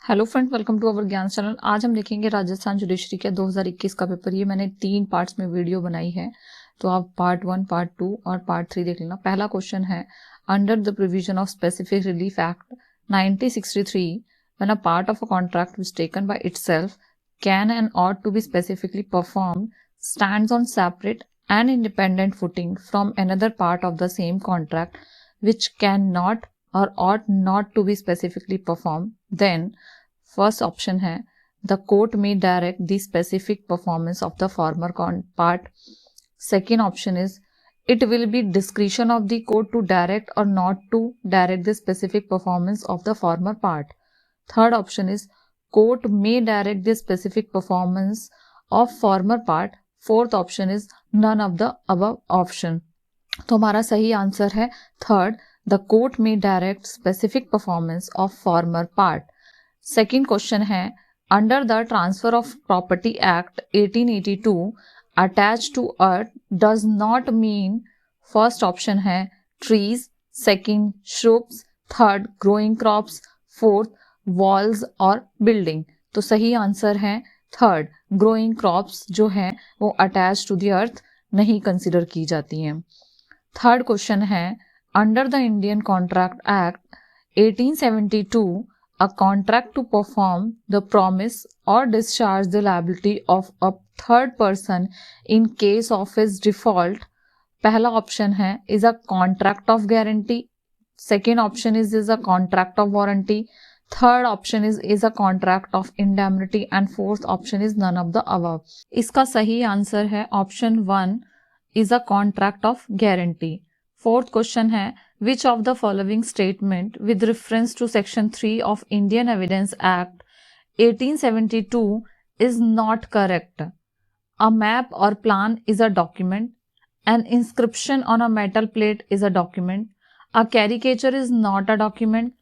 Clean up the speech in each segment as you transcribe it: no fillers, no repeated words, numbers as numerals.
Hello friend, welcome to our Gyan channel. आज हम देखेंगे राजस्थान जुडिशरी का 2021 का पेपर। ये मैंने 3 पार्ट्स में वीडियो बनाई है, तो आप पार्ट 1, पार्ट 2 और पार्ट 3 देख लेना। पहला क्वेश्चन है, under the provision of specific relief act 1963 when a part of a contract was taken by itself can and ought to be specifically performed stands on separate and independent footing from another part of the same contract which cannot or ought not to be specifically performed, then first option है the court may direct the specific performance of the former part. Second option is it will be discretion of the court to direct or not to direct the specific performance of the former part. Third option is court may direct the specific performance of former part. Fourth option is none of the above option. तो हमारा सही answer है third, the court may direct specific performance of former part. Second question है, under the Transfer of Property Act 1882 attach to earth does not mean. First option है trees, second shrubs, third growing crops, fourth walls और building. तो सही answer है third, growing crops जो है वो attach to the earth नहीं consider की जाती हैं। थर्ड क्वेश्चन है, under the Indian Contract Act 1872 a contract to perform the promise or discharge the liability of a third person in case of his default. पहला option है is a contract of guarantee, second option is a contract of warranty, third option is a contract of indemnity and fourth option is none of the above. इसका सही answer है option 1 is a contract of guarantee. Fourth question है, which of the following statement with reference to section 3 of Indian Evidence Act 1872 is not correct? A map or plan is a document. An inscription on a metal plate is a document. A caricature is not a document.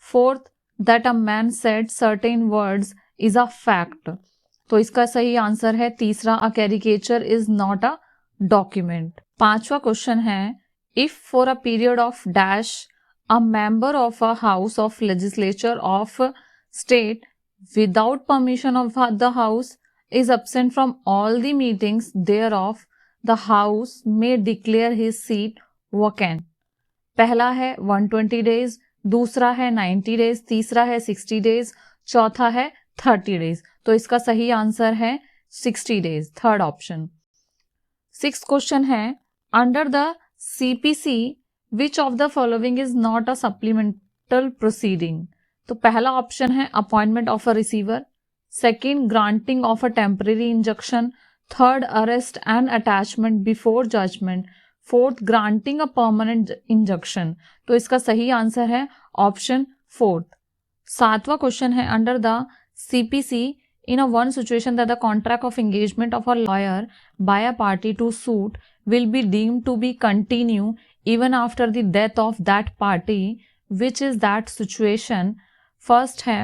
Fourth, that a man said certain words is a fact. तो इसका सही answer है तीसरा, a caricature is not a document. पांचवा question है, if for a period of dash a member of a house of legislature of state without permission of the house is absent from all the meetings thereof, the house may declare his seat vacant. पहला है 120 days, दूसरा है 90 days, तीसरा है 60 days, चौथा है 30 days। तो इसका सही आंसर है 60 days, third option. Sixth question है, under the CPC which of the following is not a supplemental proceeding? तो पहला ऑप्शन है appointment of a receiver, second granting of a temporary injunction, third arrest and attachment before judgment, fourth granting a permanent injunction. तो इसका सही answer है option fourth. सातवां question है, under the CPC in a one situation that the contract of engagement of a lawyer by a party to suit will be deemed to be continue even after the death of that party, which is that situation? First है,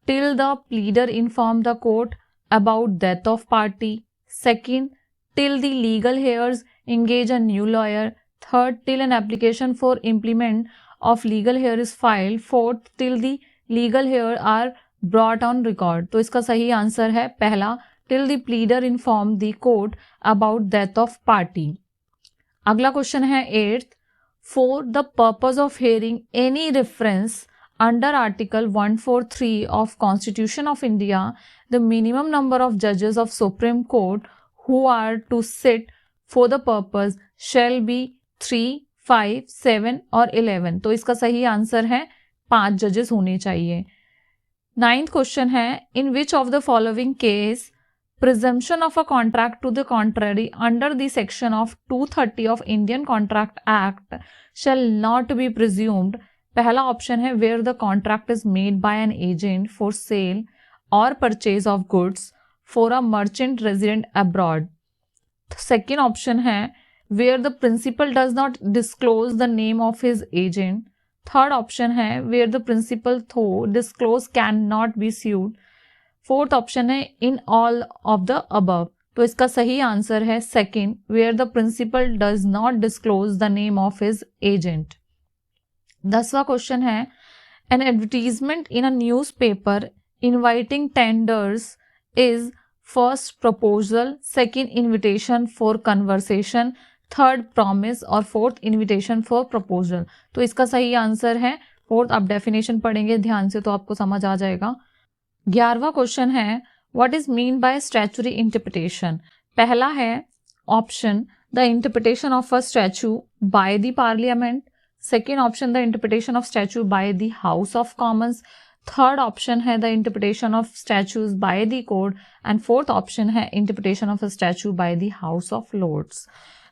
till the pleader inform the court about death of party, second till the legal heirs engage a new lawyer, third till an application for implement of legal heir is filed, fourth till the legal heir are brought on record। तो इसका सही answer है पहला, till the pleader inform the court about death of party। अगला question है 8th, for the purpose of hearing any reference under article 143 of Constitution of India, the minimum number of judges of Supreme Court who are to sit for the purpose shall be 3, 5, 7 और 11। तो इसका सही answer है 5 जजेस होने चाहिए। Ninth question है, in which of the following case presumption of a contract to the contrary under the section of 230 of Indian Contract Act shall not be presumed? पहला ऑप्शन है where the contract is made by an agent for sale or purchase of goods for a merchant resident abroad. Second option है where the principal does not disclose the name of his agent. Third option है where the principal though disclose cannot be sued. Fourth option है in all of the above. तो इसका सही answer है second, where the principal does not disclose the name of his agent. 10वां question है, An advertisement in a newspaper inviting tenders is first proposal, second invitation for conversation, third promise और fourth invitation for proposal. तो इसका सही answer है fourth. आप definition पढ़ेंगे ध्यान से तो आपको समझ आ जाएगा। 11वां क्वेश्चन है what is mean by statutory interpretation. पहला है option the interpretation of a statute by the Parliament, second option the interpretation of statute by the House of Commons, third option है the interpretation of statutes by the court and fourth option है interpretation of a statute by the House of Lords.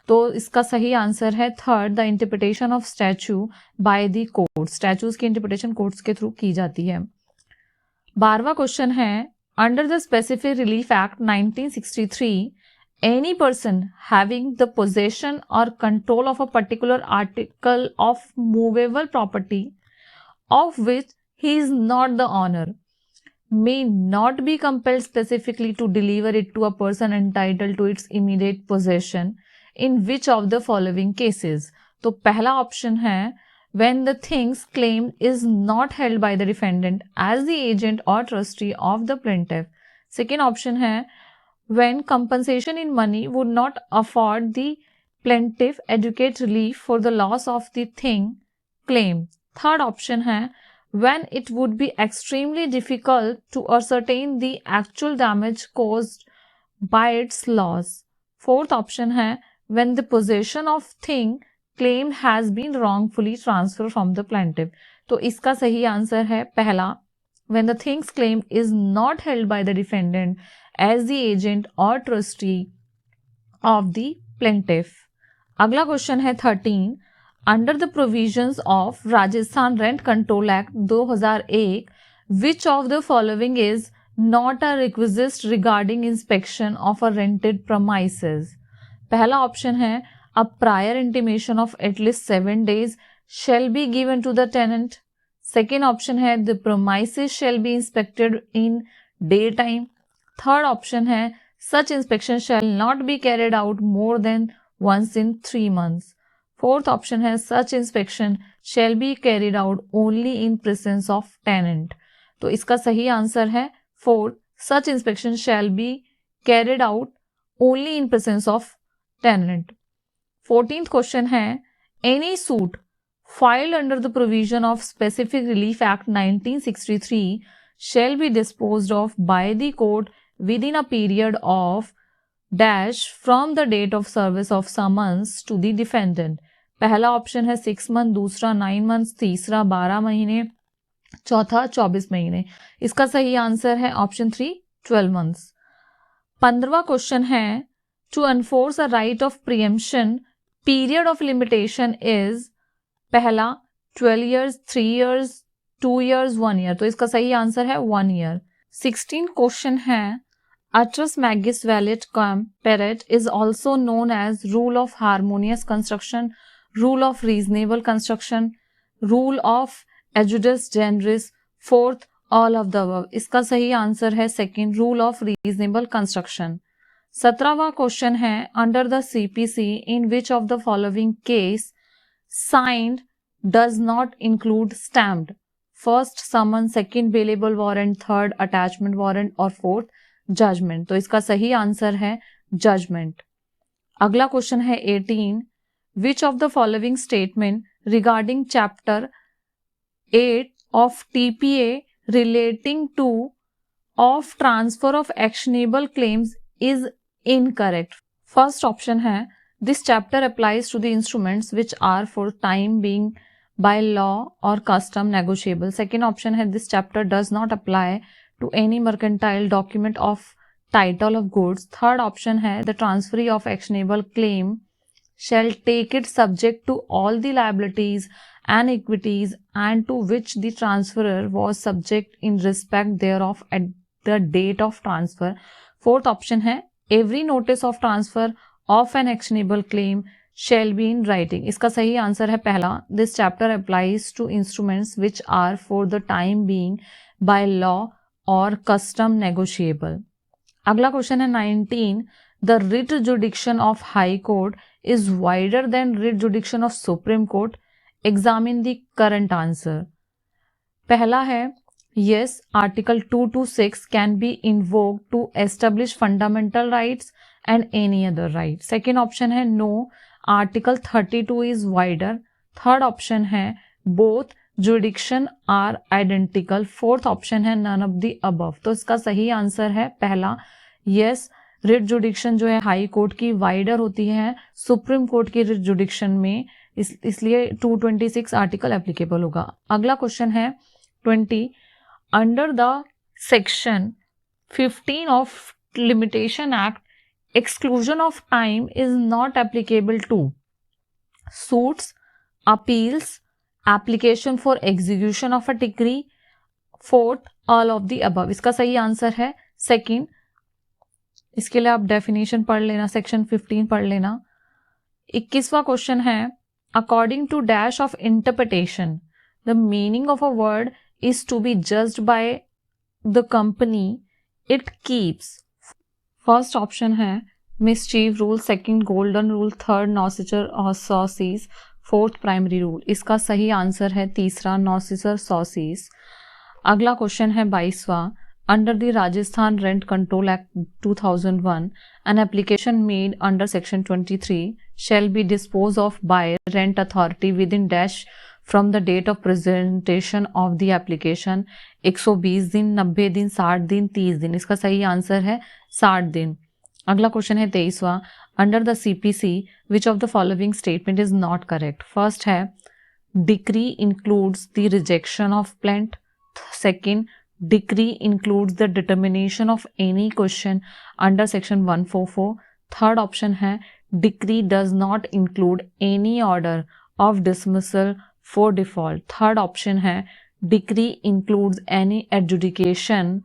तो इसका सही answer है third, the interpretation of statute by the court. Statues की interpretation courts के through की जाती है। 12वां क्वेश्चन है under the specific relief act 1963 any person having the possession or control of a particular article of movable property of which he is not the owner may not be compelled specifically to deliver it to a person entitled to its immediate possession in which of the following cases। तो पहला option है when the things claimed is not held by the defendant as the agent or trustee of the plaintiff। second option है when compensation in money would not afford the plaintiff adequate relief for the loss of the thing claimed। third option है when it would be extremely difficult to ascertain the actual damage caused by its loss। fourth option है when the possession of thing claimed has been wrongfully transferred from the plaintiff। तो इसका सही answer है पहला when the things claimed is not held by the defendant as the agent or trustee of the plaintiff। अगला question है 13 under the provisions of Rajasthan Rent Control Act 2001 which of the following is not a requisite regarding inspection of a rented premises। पहला option है a prior intimation of at least 7 days shall be given to the tenant। second option है the premises shall be inspected in daytime। third option है such inspection shall not be carried out more than once in 3 months। fourth option है such inspection shall be carried out only in presence of tenant। तो इसका सही answer है fourth, such inspection shall be carried out only in presence of tenant। 14th question है any suit filed under the provision of specific relief act 1963 shall be disposed of by the court within a period of dash from the date of service of summons to the defendant। पहला option है 6 month, दूसरा 9 month, तीसरा 12 महीने, चौथा 24 महीने। इसका सही answer है ऑप्शन 3 12 मंथ्स। 15वां क्वेश्चन है to enforce a right of preemption period of limitation is पहला 12 ईयर्स, 3 ईयर्स, 2 ईयर्स, 1 ईयर। तो इसका सही आंसर है 1 ईयर। 16 क्वेश्चन है Atrus magis valet comperet is also known as rule of harmonious construction, rule of reasonable construction, rule of adjudice generis, fourth all of the above। इसका सही answer है second rule of reasonable construction. 17वां question है under the CPC in which of the following case signed does not include stamped, first summon, second bailable warrant, third attachment warrant और fourth judgement. तो इसका सही answer है judgement. अगला question है 18 which of the following statement regarding chapter 8 of TPA relating to of transfer of actionable claims is incorrect. First option है this chapter applies to the instruments which are for time being by law or custom negotiable. Second option है this chapter does not apply to any mercantile document of title of goods। third option है the transferee of actionable claim shall take it subject to all the liabilities and equities and to which the transferor was subject in respect thereof at the date of transfer। fourth option है every notice of transfer of an actionable claim shall be in writing। इसका सही answer है पहला this chapter applies to instruments which are for the time being by law or custom negotiable. अगला question है 19 the writ jurisdiction of High Court is wider than writ jurisdiction of Supreme Court, examine the current answer. पहला है yes, article 226 can be invoked to establish fundamental rights and any other right. Second option है no, article 32 is wider. Third option है both jurisdiction are identical. Fourth option है none of the above. तो इसका सही answer है पहला yes, writ जुडिक्शन जो है हाई कोर्ट की वाइडर होती है सुप्रीम कोर्ट की रिट जुडिक्शन में, इसलिए 226 आर्टिकल एप्लीकेबल होगा। अगला क्वेश्चन है 20, under the section 15 of limitation act exclusion of time is not applicable to suits, appeals, application for execution of a decree, fourth all of the above। इसका सही answer है second. इसके लिए आप definition पढ़ लेना, सेक्शन 15 पढ़ लेना। 21वां क्वेश्चन है according to dash of interpretation the meaning of a word is to be judged by the company it keeps. First option है mischief rule, second golden rule, third noscitur और sociis, fourth primary rule. इसका सही answer है तीसरा नॉसिचर sausage. अगला question है 22वां, under the Rajasthan Rent Control Act 2001 an application made under section 23 shall be dispose of by rent authority within dash from the date of presentation of the application. 120 दिन, 90 दिन, 60 दिन, 30 दिन। इसका सही आंसर है 60 दिन। अगला क्वेश्चन है 23वां, under the CPC which of the following statement is not correct. First है decree includes the rejection of plaint. Second, decree includes the determination of any question under section 144। Third option है decree does not include any order of dismissal for default. Third option है decree includes any adjudication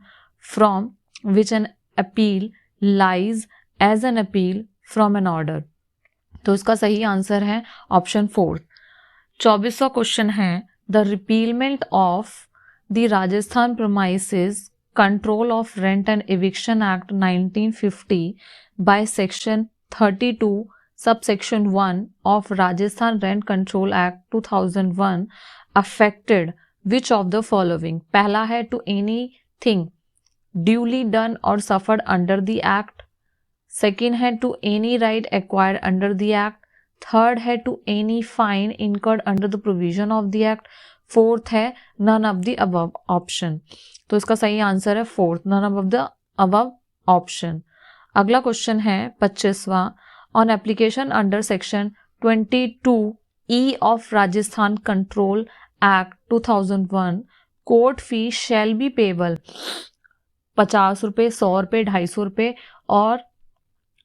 from which an appeal lies as an appeal from an order. तो इसका सही answer है option 4। 24वां question है the repealment of the Rajasthan premises control of rent and eviction act 1950 by section 32 subsection 1 of Rajasthan Rent Control Act 2001 affected which of the following. पहला है to anything duly done or suffered under the act. Second है to any right acquired under the act. Third है to any fine incurred under the provision of the act. Fourth है none of the above option. तो इसका सही answer है fourth, none of the above option. अगला question है 25वां, on application under section 22E of Rajasthan Control Act 2001 court fee shall be payable 50 रुपये, 100 रुपये, 250 रुपये और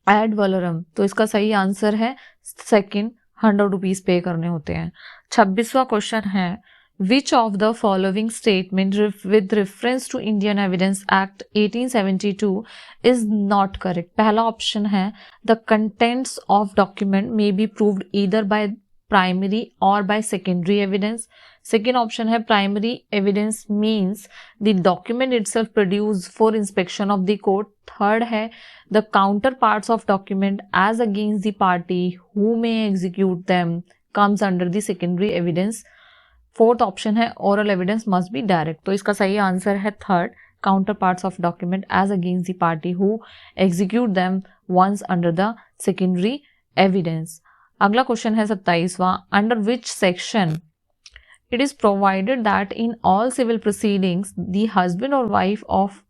एड वलरम। तो इसका सही आंसर है सेकंड, 100 रुपीज पे करने होते हैं। 26वां क्वेश्चन है which of the following statement with reference to Indian Evidence Act 1872 is not correct. पहला ऑप्शन है the contents of document may be proved either by primary or by secondary evidence. Second option है primary evidence means the document itself produced for inspection of the court. Third है the counterparts of document as against the party who may execute them comes under the secondary evidence। Fourth option है oral evidence must be direct। तो इसका सही answer है third, counterparts of document as against the party who execute them once under the secondary evidence। अगला question है 27वां, under which section it is provided that in all civil proceedings the husband or wife of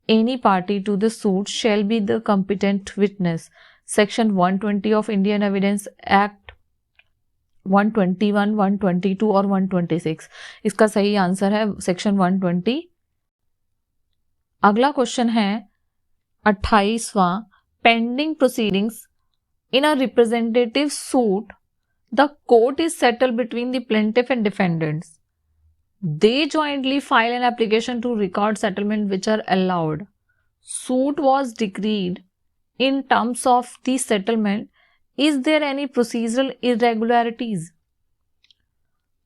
any party to the suit shall be the competent witness। Section 120 of Indian Evidence Act 121, 122 और 126। इसका सही answer है section 120। अगला question है 28वां, pending proceedings in a representative suit the court is settle between the plaintiff and defendants. They jointly file an application to record settlement which are allowed. Suit was decreed in terms of the settlement. Is there any procedural irregularities?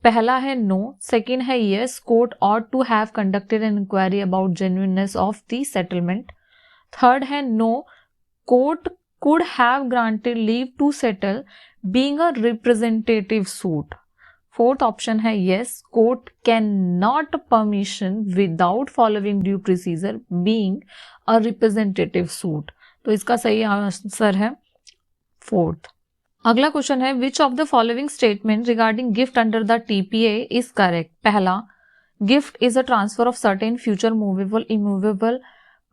पहला है no, second है yes, court ought to have conducted an inquiry about genuineness of the settlement. Third है no, court could have granted leave to settle being a representative suit. Fourth option है yes, court can not permission without following due procedure being a representative suit. तो इसका सही answer है fourth. अगला question है which of the following statement regarding gift under the TPA is correct. पहला, gift is a transfer of certain future movable immovable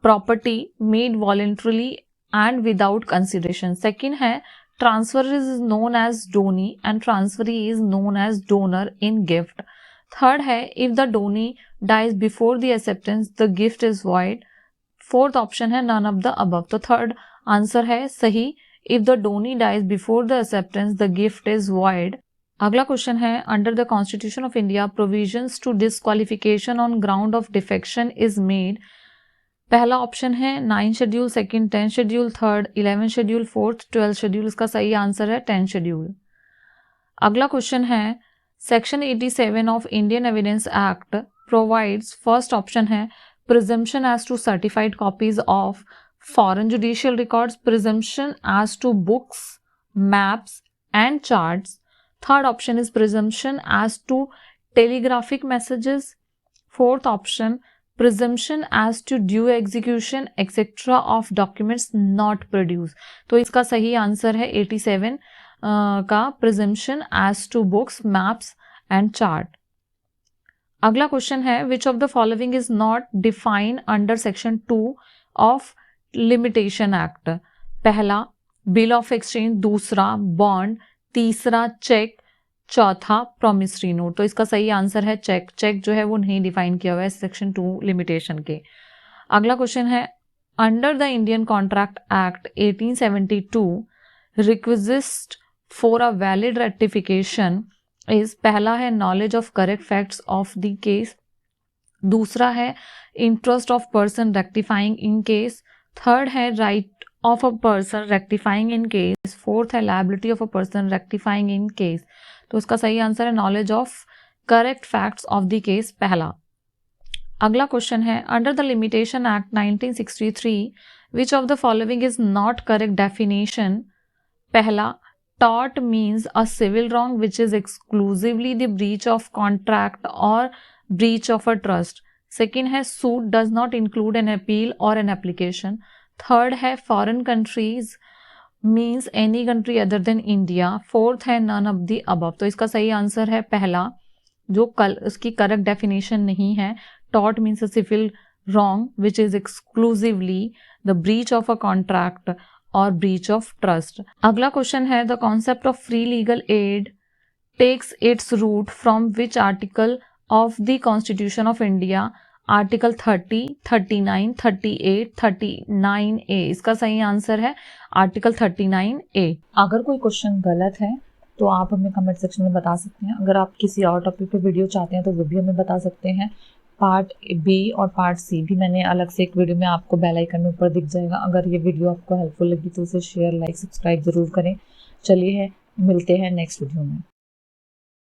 property made voluntarily and without consideration. Second है transfer is known as donee and transferee is known as donor in gift. Third है if the donee dies before the acceptance the gift is void. Fourth option है none of the above. तो third answer है सही, if the donee dies before the acceptance the gift is void. अगला question है under the Constitution of India provisions to disqualification on ground of defection is made. पहला option है 9 schedule, second 10 schedule, third 11 schedule, fourth 12 schedule. इसका सही answer है 10 schedule. अगला question है section 87 of Indian Evidence Act provides, first option है presumption as to certified copies of foreign judicial records, presumption as to books, maps and charts. Third option is presumption as to telegraphic messages. Fourth option presumption as to due execution etc of documents not produced। तो इसका सही answer है 87 का presumption as to books, maps and chart। अगला question है which of the following is not defined under section 2 of limitation act। पहला bill of exchange, दूसरा bond, तीसरा चेक, चौथा प्रोमिसरी नोट। तो इसका सही आंसर है चेक। चेक जो है वो नहीं डिफाइन किया हुआ है सेक्शन 2 लिमिटेशन के। अगला क्वेश्चन है under the Indian Contract Act 1872 requisite for a valid rectification is, पहला है knowledge of correct facts of the case, दूसरा है interest of person rectifying in case, third है right of a person rectifying in case, fourth है liability of a person rectifying in case. तो इसका सही answer है knowledge of correct facts of the case, पहला। अगला क्वेश्चन है under the limitation act 1963 which of the following is not correct definition. पहला, tort means a civil wrong which is exclusively the breach of contract और breach of a trust. Second है suit does not include an appeal और an application. Third है foreign countries means any country other than India. Fourth है none of the above. तो इसका सही answer है पहला, जो उसकी करेक्ट डेफिनेशन नहीं है। Tort means a civil wrong which is exclusively the breach of a contract और ब्रीच ऑफ ट्रस्ट। अगला क्वेश्चन है the concept of free legal aid takes its root from which article of the constitution of India. Article 30, 39, 38, 39A। इसका सही answer है article 39A। अगर कोई question गलत है तो आप हमें कमेंट सेक्शन में बता सकते हैं। अगर आप किसी और टॉपिक पे वीडियो चाहते हैं तो वो भी हमें बता सकते हैं। पार्ट बी और पार्ट सी भी मैंने अलग से एक वीडियो में आपको बेल आइकन में ऊपर दिख जाएगा। अगर ये वीडियो आपको हेल्पफुल लगी तो उसे शेयर, लाइक, सब्सक्राइब जरूर करें। चलिए मिलते हैं नेक्स्ट वीडियो में।